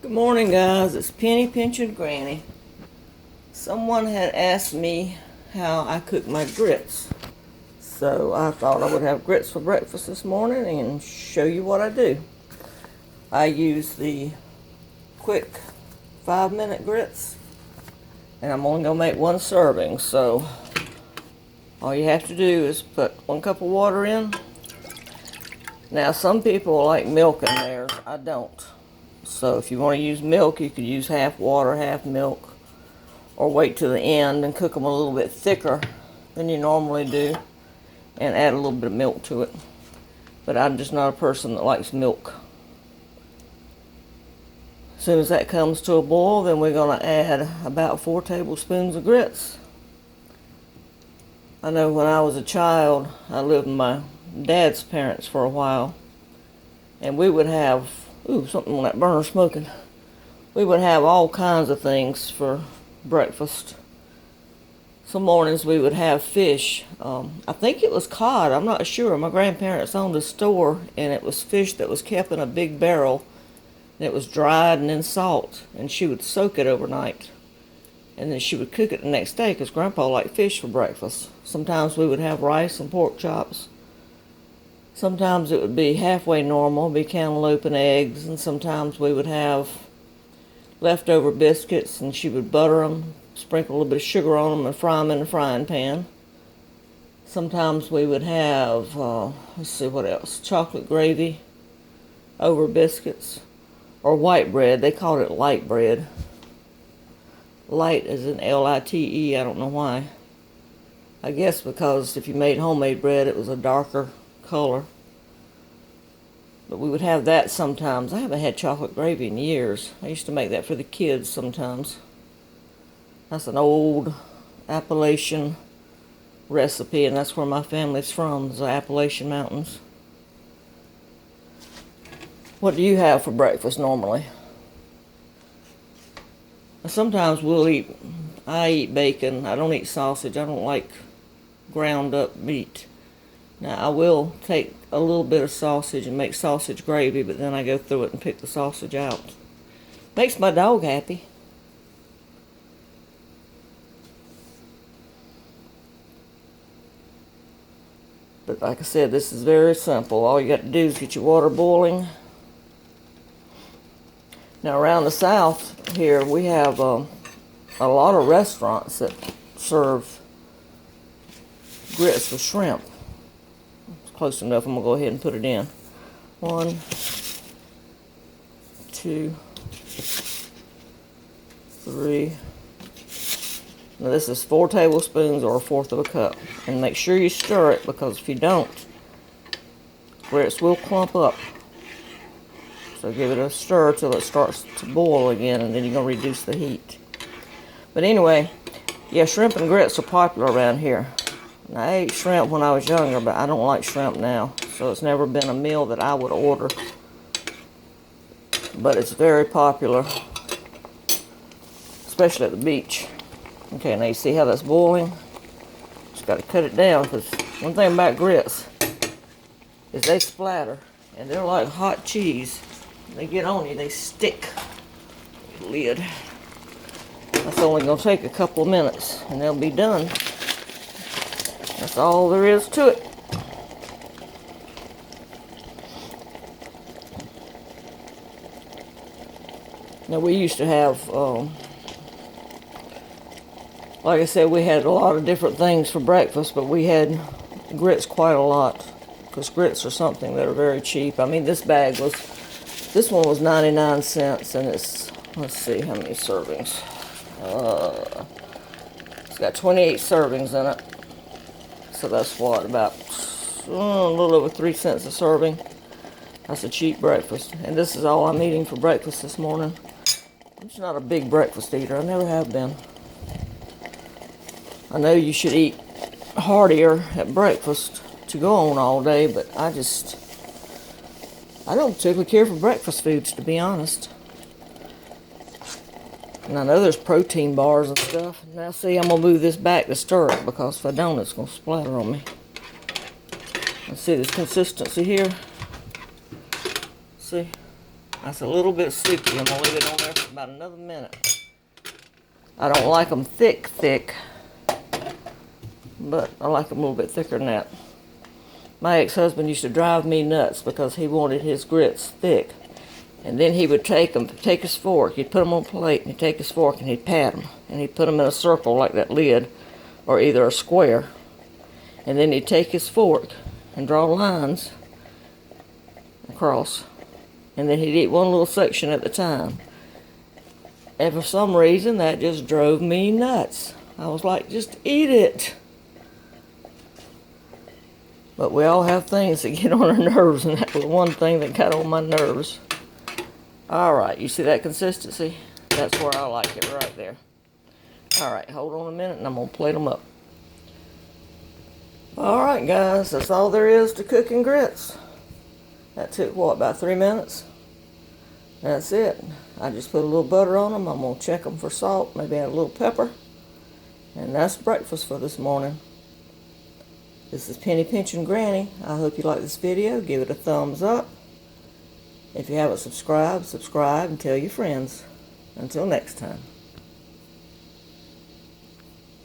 Good morning, guys. It's Penny Pinching Granny. Someone had asked me how I cook my grits. So I thought I would have grits for breakfast this morning and show you what I do. I use the quick 5-minute grits, and I'm only going to make one serving. So all you have to do is put 1 cup of water in. Now, some people like milk in theirs. I don't. So if you want to use milk, you could use half water, half milk, or wait till the end and cook them a little bit thicker than you normally do and add a little bit of milk to it. But I'm just not a person that likes milk. As soon as that comes to a boil, then we're going to add about 4 tablespoons of grits. I know when I was a child, I lived with my dad's parents for a while, and we would have something on that burner smoking. We would have all kinds of things for breakfast. Some mornings we would have fish. I think it was cod. I'm not sure. My grandparents owned a store, and it was fish that was kept in a big barrel. And it was dried and in salt, and she would soak it overnight. And then she would cook it the next day because Grandpa liked fish for breakfast. Sometimes we would have rice and pork chops. Sometimes it would be halfway normal, be cantaloupe and eggs, and sometimes we would have leftover biscuits, and she would butter them, sprinkle a little bit of sugar on them, and fry them in the frying pan. Sometimes we would have, let's see what else, chocolate gravy over biscuits, or white bread. They called it light bread. Light as in L-I-T-E, I don't know why. I guess because if you made homemade bread, it was a darker color. But we would have that sometimes. I haven't had chocolate gravy in years. I used to make that for the kids sometimes. That's an old Appalachian recipe, and that's where my family's from, the Appalachian Mountains. What do you have for breakfast normally? Sometimes I eat bacon. I don't eat sausage. I don't like ground up meat. Now, I will take a little bit of sausage and make sausage gravy, but then I go through it and pick the sausage out. Makes my dog happy. But like I said, this is very simple. All you got to do is get your water boiling. Now, around the south here, we have a lot of restaurants that serve grits with shrimp. Close enough. I'm going to go ahead and put it in. 1, 2, 3. Now this is 4 tablespoons or 1/4 of a cup. And make sure you stir it, because if you don't, grits will clump up. So give it a stir till it starts to boil again, and then you're going to reduce the heat. But anyway, yeah, shrimp and grits are popular around here. Now, I ate shrimp when I was younger, but I don't like shrimp now. So it's never been a meal that I would order. But it's very popular, especially at the beach. Okay, now you see how that's boiling? Just got to cut it down, because one thing about grits is they splatter, and they're like hot cheese. They get on you, they stick. Lid. That's only going to take a couple of minutes, and they'll be done. That's all there is to it. Now, we used to have, like I said, we had a lot of different things for breakfast, but we had grits quite a lot, because grits are something that are very cheap. I mean, this one was 99 cents, and it's, let's see how many servings. It's got 28 servings in it. So that's what, about a little over 3 cents a serving. That's a cheap breakfast. And this is all I'm eating for breakfast this morning. I'm just not a big breakfast eater. I never have been. I know you should eat heartier at breakfast to go on all day, but I don't particularly care for breakfast foods, to be honest. And I know there's protein bars and stuff. Now see, I'm going to move this back to stir it, because if I don't, it's going to splatter on me. Let's see this consistency here. See? That's a little bit soupy. I'm going to leave it on there for about another minute. I don't like them thick, but I like them a little bit thicker than that. My ex-husband used to drive me nuts because he wanted his grits thick. And then he would take his fork, he'd put them on a plate, and he'd take his fork and he'd pat them. And he'd put them in a circle like that lid, or either a square. And then he'd take his fork and draw lines across. And then he'd eat one little section at a time. And for some reason, that just drove me nuts. I was like, just eat it. But we all have things that get on our nerves, and that was one thing that got on my nerves. Alright, you see that consistency? That's where I like it, right there. Alright, hold on a minute and I'm going to plate them up. Alright guys, that's all there is to cooking grits. That took, what, about 3 minutes? That's it. I just put a little butter on them. I'm going to check them for salt, maybe add a little pepper. And that's breakfast for this morning. This is Penny Pinching Granny. I hope you like this video. Give it a thumbs up. If you haven't subscribed, subscribe and tell your friends. Until next time.